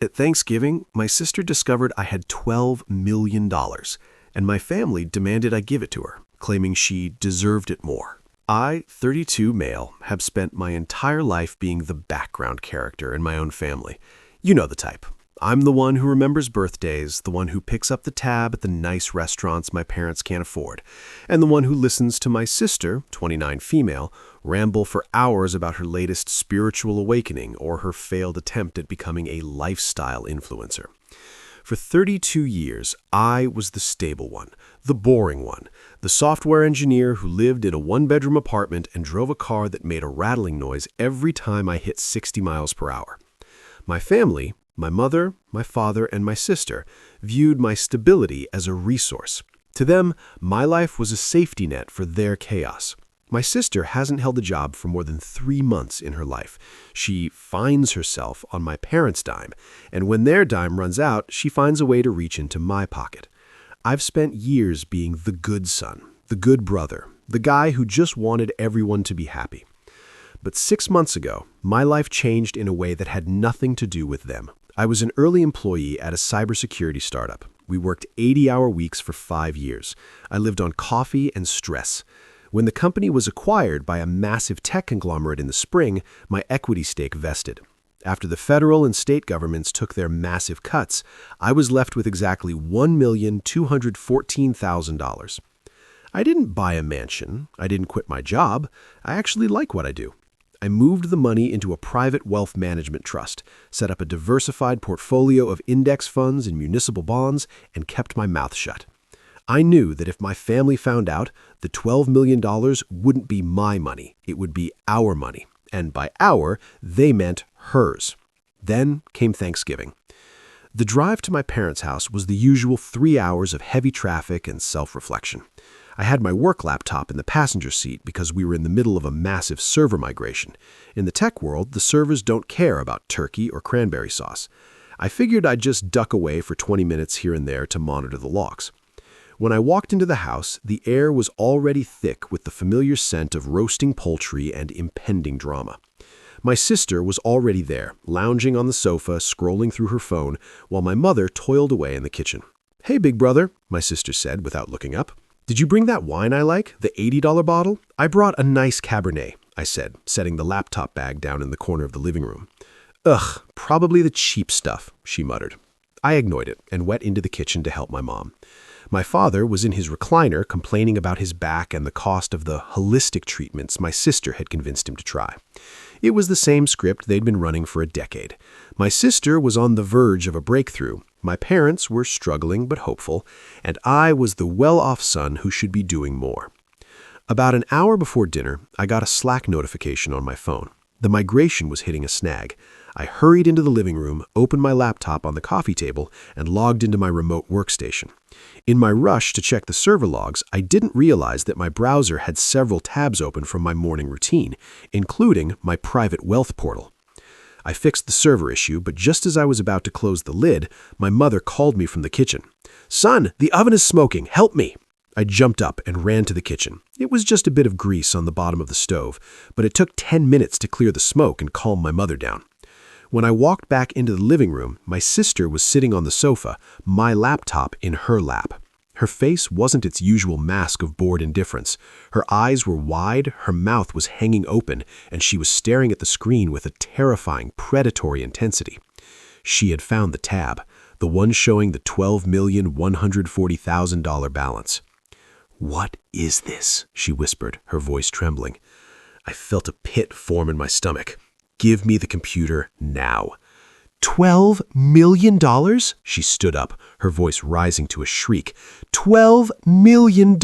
At Thanksgiving, my sister discovered I had $12 million, and my family demanded I give it to her, claiming she deserved it more. I, 32 male, have spent my entire life being the background character in my own family. You know the type. I'm the one who remembers birthdays, the one who picks up the tab at the nice restaurants my parents can't afford, and the one who listens to my sister, 29 female, ramble for hours about her latest spiritual awakening or her failed attempt at becoming a lifestyle influencer. For 32 years, I was the stable one, the boring one, the software engineer who lived in a one-bedroom apartment and drove a car that made a rattling noise every time I hit 60 miles per hour. My family, my mother, my father, and my sister, viewed my stability as a resource. To them, my life was a safety net for their chaos. My sister hasn't held a job for more than 3 months in her life. She finds herself on my parents' dime, and when their dime runs out, she finds a way to reach into my pocket. I've spent years being the good son, the good brother, the guy who just wanted everyone to be happy. But 6 months ago, my life changed in a way that had nothing to do with them. I was an early employee at a cybersecurity startup. We worked 80-hour weeks for 5 years. I lived on coffee and stress. When the company was acquired by a massive tech conglomerate in the spring, my equity stake vested. After the federal and state governments took their massive cuts, I was left with exactly $1,214,000. I didn't buy a mansion. I didn't quit my job. I actually like what I do. I moved the money into a private wealth management trust, set up a diversified portfolio of index funds and municipal bonds, and kept my mouth shut. I knew that if my family found out, the $12 million wouldn't be my money, it would be our money. And by our, they meant hers. Then came Thanksgiving. The drive to my parents' house was the usual 3 hours of heavy traffic and self-reflection. I had my work laptop in the passenger seat because we were in the middle of a massive server migration. In the tech world, the servers don't care about turkey or cranberry sauce. I figured I'd just duck away for 20 minutes here and there to monitor the logs. When I walked into the house, the air was already thick with the familiar scent of roasting poultry and impending drama. My sister was already there, lounging on the sofa, scrolling through her phone, while my mother toiled away in the kitchen. "Hey, big brother," my sister said without looking up. "Did you bring that wine I like, the $80 bottle?" "I brought a nice Cabernet," I said, setting the laptop bag down in the corner of the living room. "Ugh, probably the cheap stuff," she muttered. I ignored it and went into the kitchen to help my mom. My father was in his recliner complaining about his back and the cost of the holistic treatments my sister had convinced him to try. It was the same script they'd been running for a decade. My sister was on the verge of a breakthrough. My parents were struggling but hopeful, and I was the well-off son who should be doing more. About an hour before dinner, I got a Slack notification on my phone. The migration was hitting a snag. I hurried into the living room, opened my laptop on the coffee table, and logged into my remote workstation. In my rush to check the server logs, I didn't realize that my browser had several tabs open from my morning routine, including my private wealth portal. I fixed the server issue, but just as I was about to close the lid, my mother called me from the kitchen. "Son, the oven is smoking. Help me." I jumped up and ran to the kitchen. It was just a bit of grease on the bottom of the stove, but it took 10 minutes to clear the smoke and calm my mother down. When I walked back into the living room, my sister was sitting on the sofa, my laptop in her lap. Her face wasn't its usual mask of bored indifference. Her eyes were wide, her mouth was hanging open, and she was staring at the screen with a terrifying, predatory intensity. She had found the tab, the one showing the $12,140,000 balance. "What is this?" she whispered, her voice trembling. I felt a pit form in my stomach. "Give me the computer now." $12 million? She stood up, her voice rising to a shriek. $12 million!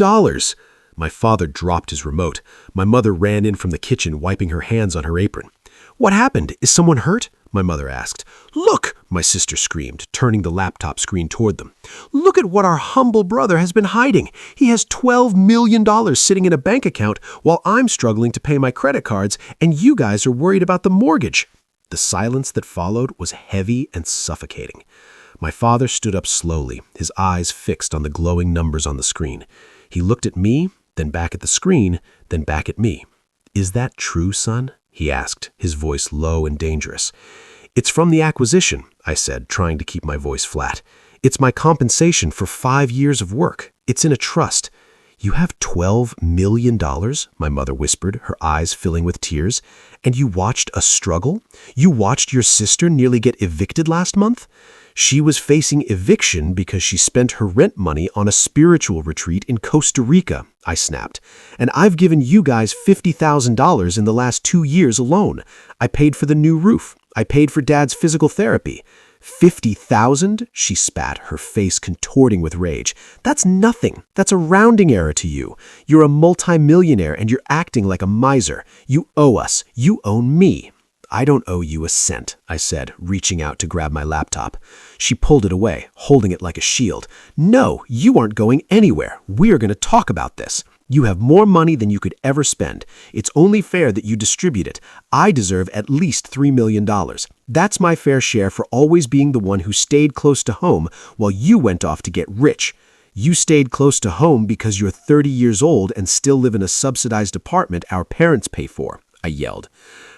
My father dropped his remote. My mother ran in from the kitchen, wiping her hands on her apron. "What happened? Is someone hurt?" my mother asked. "Look!" my sister screamed, turning the laptop screen toward them. "Look at what our humble brother has been hiding. He has $12 million sitting in a bank account while I'm struggling to pay my credit cards, and you guys are worried about the mortgage." The silence that followed was heavy and suffocating. My father stood up slowly, his eyes fixed on the glowing numbers on the screen. He looked at me, then back at the screen, then back at me. "Is that true, son?" he asked, his voice low and dangerous. "It's from the acquisition," I said, trying to keep my voice flat. "It's my compensation for 5 years of work. It's in a trust." "You have $12 million?" my mother whispered, her eyes filling with tears. "And you watched a struggle? You watched your sister nearly get evicted last month?" "She was facing eviction because she spent her rent money on a spiritual retreat in Costa Rica," I snapped. "And I've given you guys $50,000 in the last 2 years alone. I paid for the new roof. I paid for Dad's physical therapy." "50,000?" she spat, her face contorting with rage. "That's nothing. That's a rounding error to you. You're a multimillionaire and you're acting like a miser. You owe us. You own me." "I don't owe you a cent," I said, reaching out to grab my laptop. She pulled it away, holding it like a shield. "No, you aren't going anywhere. We're going to talk about this. You have more money than you could ever spend. It's only fair that you distribute it. I deserve at least $3 million. That's my fair share for always being the one who stayed close to home while you went off to get rich. You stayed close to home because you're 30 years old and still live in a subsidized apartment our parents pay for," I yelled.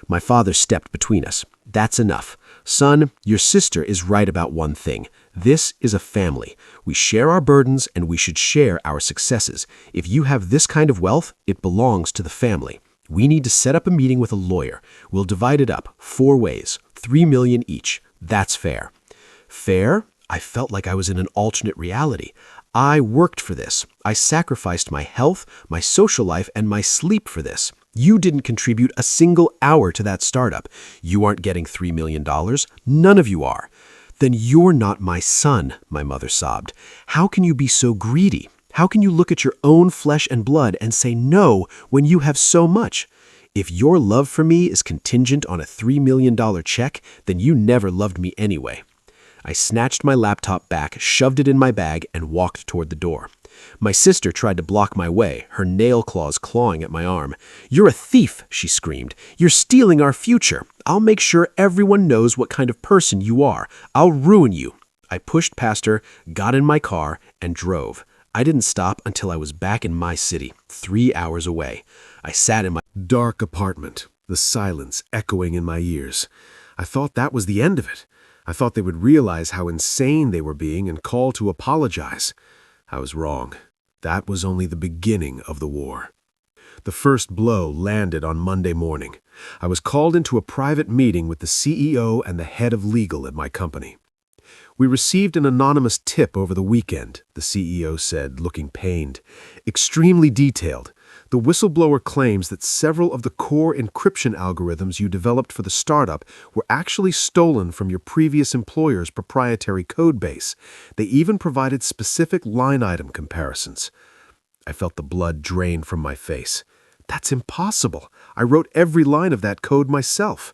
My father stepped between us. "That's enough. Son, your sister is right about one thing. This is a family. We share our burdens and we should share our successes. If you have this kind of wealth, it belongs to the family. We need to set up a meeting with a lawyer. We'll divide it up 4 ways, $3 million each. That's fair." Fair? I felt like I was in an alternate reality. I worked for this. I sacrificed my health, my social life, and my sleep for this. You didn't contribute a single hour to that startup. You aren't getting $3 million. None of you are. "Then you're not my son," my mother sobbed. "How can you be so greedy? How can you look at your own flesh and blood and say no when you have so much? If your love for me is contingent on a $3 million check, then you never loved me anyway." I snatched my laptop back, shoved it in my bag, and walked toward the door. My sister tried to block my way, her nail claws clawing at my arm. "You're a thief," she screamed. "You're stealing our future. I'll make sure everyone knows what kind of person you are. I'll ruin you." I pushed past her, got in my car, and drove. I didn't stop until I was back in my city, 3 hours away. I sat in my dark apartment, the silence echoing in my ears. I thought that was the end of it. I thought they would realize how insane they were being and call to apologize. I was wrong. That was only the beginning of the war. The first blow landed on Monday morning. I was called into a private meeting with the CEO and the head of legal at my company. "We received an anonymous tip over the weekend," the CEO said, looking pained. "Extremely detailed. The whistleblower claims that several of the core encryption algorithms you developed for the startup were actually stolen from your previous employer's proprietary code base. They even provided specific line item comparisons." I felt the blood drain from my face. "That's impossible. I wrote every line of that code myself."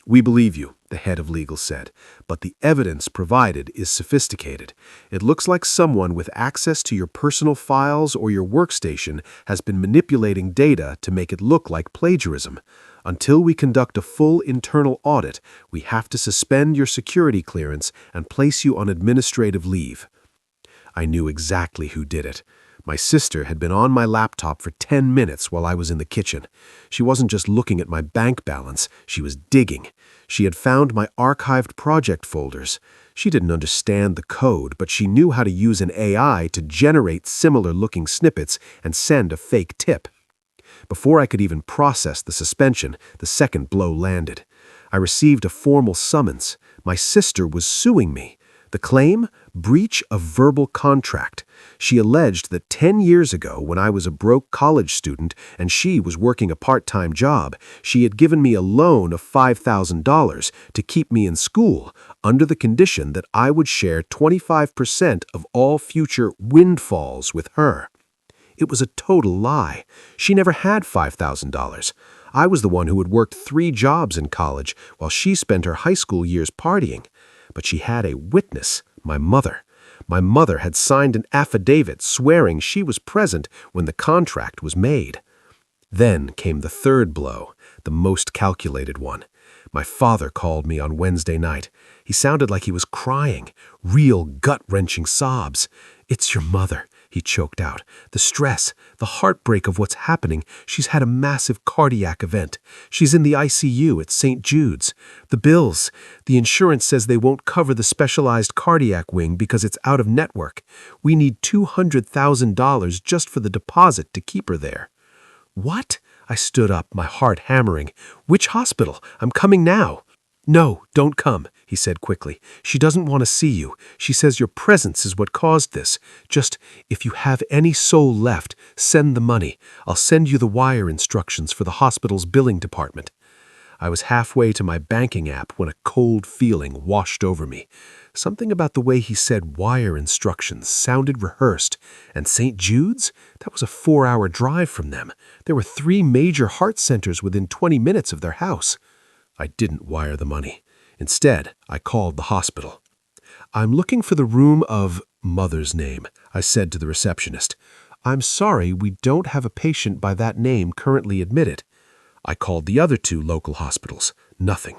"We believe you," the head of legal said, "but the evidence provided is sophisticated. It looks like someone with access to your personal files or your workstation has been manipulating data to make it look like plagiarism. Until we conduct a full internal audit, we have to suspend your security clearance and place you on administrative leave." I knew exactly who did it. My sister had been on my laptop for 10 minutes while I was in the kitchen. She wasn't just looking at my bank balance, she was digging. She had found my archived project folders. She didn't understand the code, but she knew how to use an AI to generate similar-looking snippets and send a fake tip. Before I could even process the suspension, the second blow landed. I received a formal summons. My sister was suing me. The claim? Breach of verbal contract. She alleged that 10 years ago, when I was a broke college student and she was working a part-time job, she had given me a loan of $5,000 to keep me in school under the condition that I would share 25% of all future windfalls with her. It was a total lie. She never had $5,000. I was the one who had worked 3 jobs in college while she spent her high school years partying. But she had a witness, my mother. My mother had signed an affidavit swearing she was present when the contract was made. Then came the third blow, the most calculated one. My father called me on Wednesday night. He sounded like he was crying, real gut-wrenching sobs. "It's your mother," he choked out. "The stress, the heartbreak of what's happening. She's had a massive cardiac event. She's in the ICU at St. Jude's. The bills, the insurance says they won't cover the specialized cardiac wing because it's out of network. We need $200,000 just for the deposit to keep her there." "What?" I stood up, my heart hammering. "Which hospital? I'm coming now." "No, don't come," he said quickly. "She doesn't want to see you. She says your presence is what caused this. Just, if you have any soul left, send the money. I'll send you the wire instructions for the hospital's billing department." I was halfway to my banking app when a cold feeling washed over me. Something about the way he said wire instructions sounded rehearsed. And St. Jude's? That was a 4-hour drive from them. There were 3 major heart centers within 20 minutes of their house. I didn't wire the money. Instead, I called the hospital. "I'm looking for the room of mother's name," I said to the receptionist. "I'm sorry, we don't have a patient by that name currently admitted." I called the other 2 local hospitals. Nothing.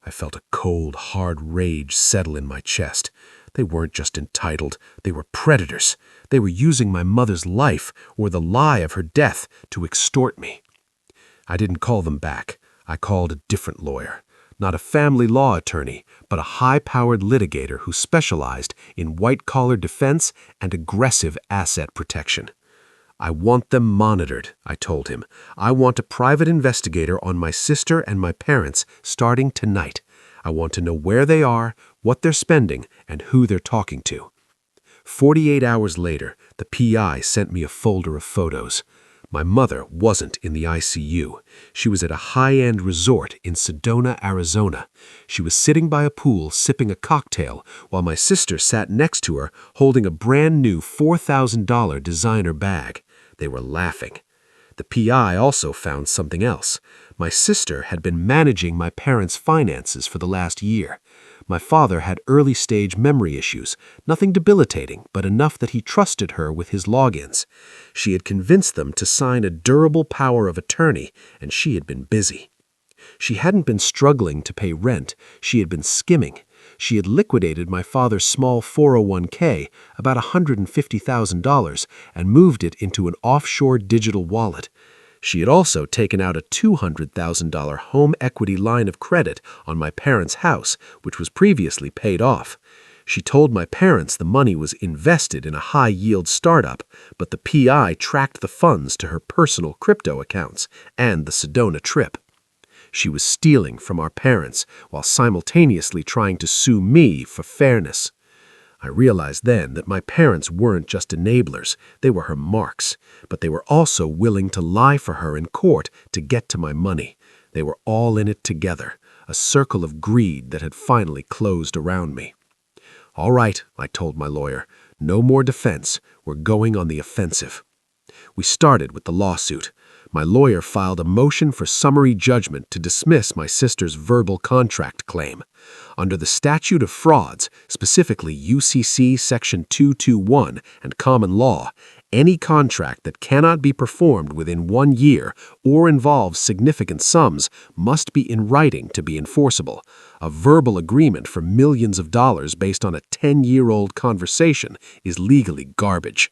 I felt a cold, hard rage settle in my chest. They weren't just entitled, they were predators. They were using my mother's life, or the lie of her death, to extort me. I didn't call them back. I called a different lawyer. Not a family law attorney, but a high-powered litigator who specialized in white-collar defense and aggressive asset protection. "I want them monitored," I told him. "I want a private investigator on my sister and my parents starting tonight. I want to know where they are, what they're spending, and who they're talking to." 48 hours later, the PI sent me a folder of photos. My mother wasn't in the ICU. She was at a high-end resort in Sedona, Arizona. She was sitting by a pool sipping a cocktail while my sister sat next to her holding a brand-new $4,000 designer bag. They were laughing. The PI also found something else. My sister had been managing my parents' finances for the last year. My father had early-stage memory issues, nothing debilitating, but enough that he trusted her with his logins. She had convinced them to sign a durable power of attorney, and she had been busy. She hadn't been struggling to pay rent, she had been skimming. She had liquidated my father's small 401k, about $150,000, and moved it into an offshore digital wallet. She had also taken out a $200,000 home equity line of credit on my parents' house, which was previously paid off. She told my parents the money was invested in a high-yield startup, but the PI tracked the funds to her personal crypto accounts and the Sedona trip. She was stealing from our parents while simultaneously trying to sue me for fairness. I realized then that my parents weren't just enablers, they were her marks, but they were also willing to lie for her in court to get to my money. They were all in it together, a circle of greed that had finally closed around me. "All right," I told my lawyer, "no more defense. We're going on the offensive." We started with the lawsuit. My lawyer filed a motion for summary judgment to dismiss my sister's verbal contract claim. Under the statute of frauds, specifically UCC Section 221 and common law, any contract that cannot be performed within 1 year or involves significant sums must be in writing to be enforceable. A verbal agreement for millions of dollars based on a 10-year-old conversation is legally garbage.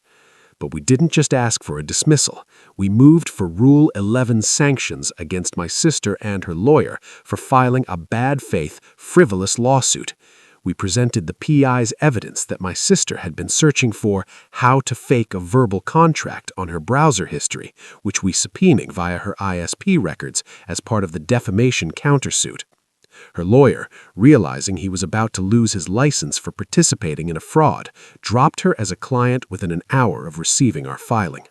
But we didn't just ask for a dismissal. We moved for Rule 11 sanctions against my sister and her lawyer for filing a bad-faith, frivolous lawsuit. We presented the PI's evidence that my sister had been searching for how to fake a verbal contract on her browser history, which we subpoenaed via her ISP records as part of the defamation countersuit. Her lawyer, realizing he was about to lose his license for participating in a fraud, dropped her as a client within an hour of receiving our filing.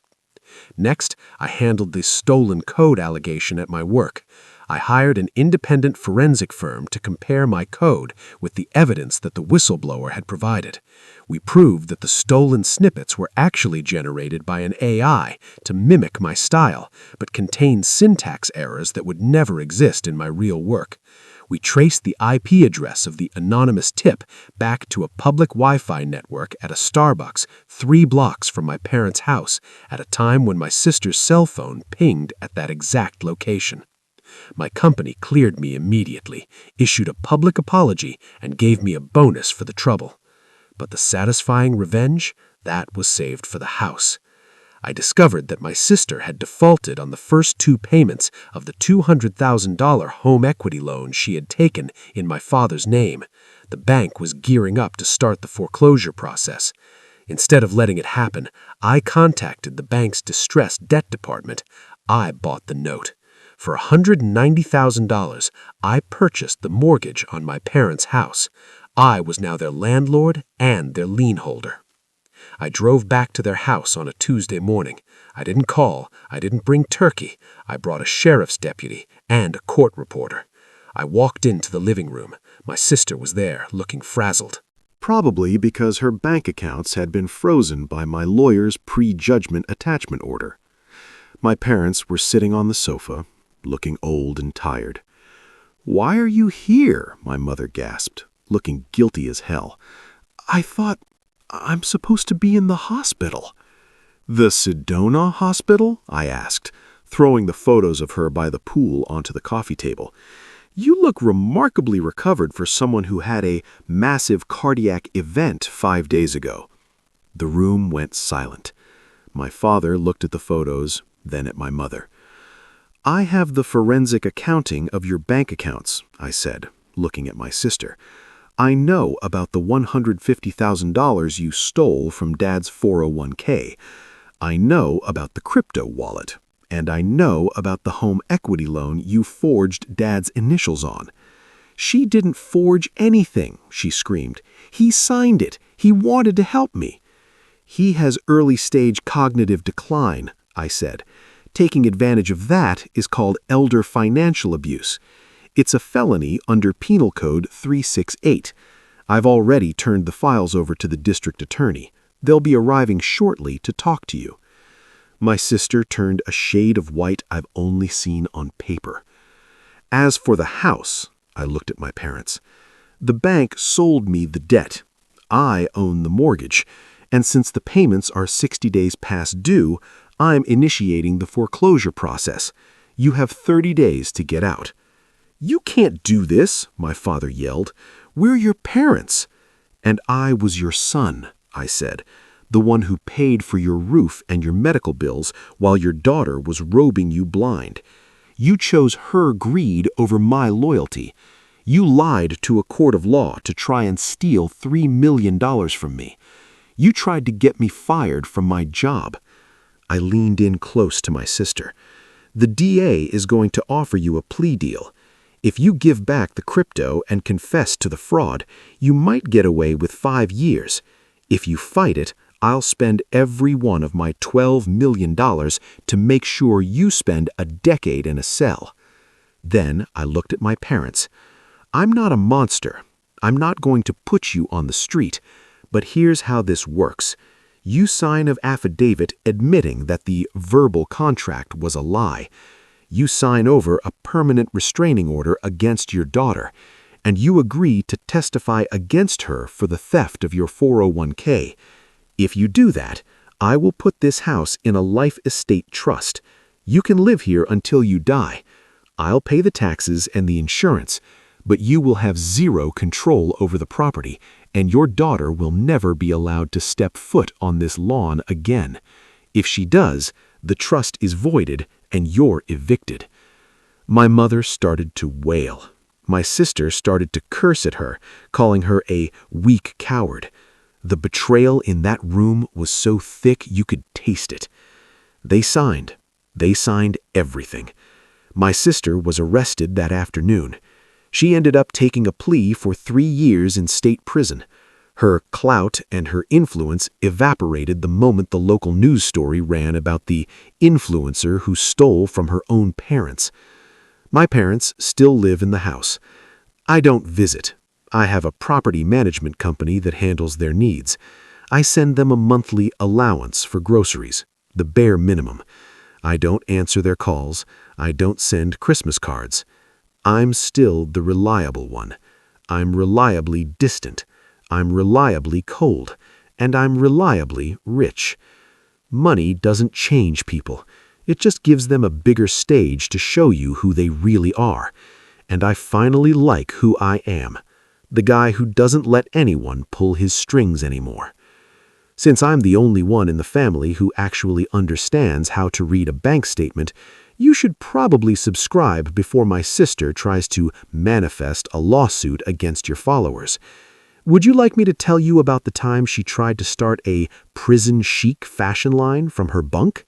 Next, I handled the stolen code allegation at my work. I hired an independent forensic firm to compare my code with the evidence that the whistleblower had provided. We proved that the stolen snippets were actually generated by an AI to mimic my style, but contained syntax errors that would never exist in my real work. We traced the IP address of the anonymous tip back to a public Wi-Fi network at a Starbucks 3 blocks from my parents' house at a time when my sister's cell phone pinged at that exact location. My company cleared me immediately, issued a public apology, and gave me a bonus for the trouble. But the satisfying revenge, that was saved for the house. I discovered that my sister had defaulted on the first 2 payments of the $200,000 home equity loan she had taken in my father's name. The bank was gearing up to start the foreclosure process. Instead of letting it happen, I contacted the bank's distressed debt department. I bought the note. For $190,000, I purchased the mortgage on my parents' house. I was now their landlord and their lien holder. I drove back to their house on a Tuesday morning. I didn't call. I didn't bring turkey. I brought a sheriff's deputy and a court reporter. I walked into the living room. My sister was there, looking frazzled. Probably because her bank accounts had been frozen by my lawyer's prejudgment attachment order. My parents were sitting on the sofa, looking old and tired. "Why are you here?" my mother gasped, looking guilty as hell. "I thought I'm supposed to be in the hospital." "The Sedona Hospital?" I asked, throwing the photos of her by the pool onto the coffee table. "You look remarkably recovered for someone who had a massive cardiac event 5 days ago." The room went silent. My father looked at the photos, then at my mother. "I have the forensic accounting of your bank accounts," I said, looking at my sister. "I know about the $150,000 you stole from Dad's 401k. I know about the crypto wallet. And I know about the home equity loan you forged Dad's initials on." "She didn't forge anything," she screamed. "He signed it. He wanted to help me." "He has early-stage cognitive decline," I said. "Taking advantage of that is called elder financial abuse. It's a felony under Penal Code 368. I've already turned the files over to the district attorney. They'll be arriving shortly to talk to you." My sister turned a shade of white I've only seen on paper. "As for the house," I looked at my parents, "the bank sold me the debt. I own the mortgage, and since the payments are 60 days past due, I'm initiating the foreclosure process. You have 30 days to get out." "You can't do this," my father yelled. "We're your parents." "And I was your son," I said. "The one who paid for your roof and your medical bills while your daughter was robing you blind. You chose her greed over my loyalty. You lied to a court of law to try and steal $3 million from me. You tried to get me fired from my job." I leaned in close to my sister. "The DA is going to offer you a plea deal. If you give back the crypto and confess to the fraud, you might get away with 5 years. If you fight it, I'll spend every one of my $12 million to make sure you spend a decade in a cell." Then I looked at my parents. "I'm not a monster. I'm not going to put you on the street. But here's how this works. You sign an affidavit admitting that the verbal contract was a lie. You sign over a permanent restraining order against your daughter, and you agree to testify against her for the theft of your 401k. If you do that, I will put this house in a life estate trust. You can live here until you die. I'll pay the taxes and the insurance, but you will have 0 control over the property, and your daughter will never be allowed to step foot on this lawn again. If she does, the trust is voided and you're evicted." My mother started to wail. My sister started to curse at her, calling her a weak coward. The betrayal in that room was so thick you could taste it. They signed. They signed everything. My sister was arrested that afternoon. She ended up taking a plea for 3 years in state prison. Her clout and her influence evaporated the moment the local news story ran about the influencer who stole from her own parents. My parents still live in the house. I don't visit. I have a property management company that handles their needs. I send them a monthly allowance for groceries, the bare minimum. I don't answer their calls. I don't send Christmas cards. I'm still the reliable one. I'm reliably distant. I'm reliably cold. And I'm reliably rich. Money doesn't change people. It just gives them a bigger stage to show you who they really are. And I finally like who I am. The guy who doesn't let anyone pull his strings anymore. Since I'm the only one in the family who actually understands how to read a bank statement, you should probably subscribe before my sister tries to manifest a lawsuit against your followers. Would you like me to tell you about the time she tried to start a prison chic fashion line from her bunk?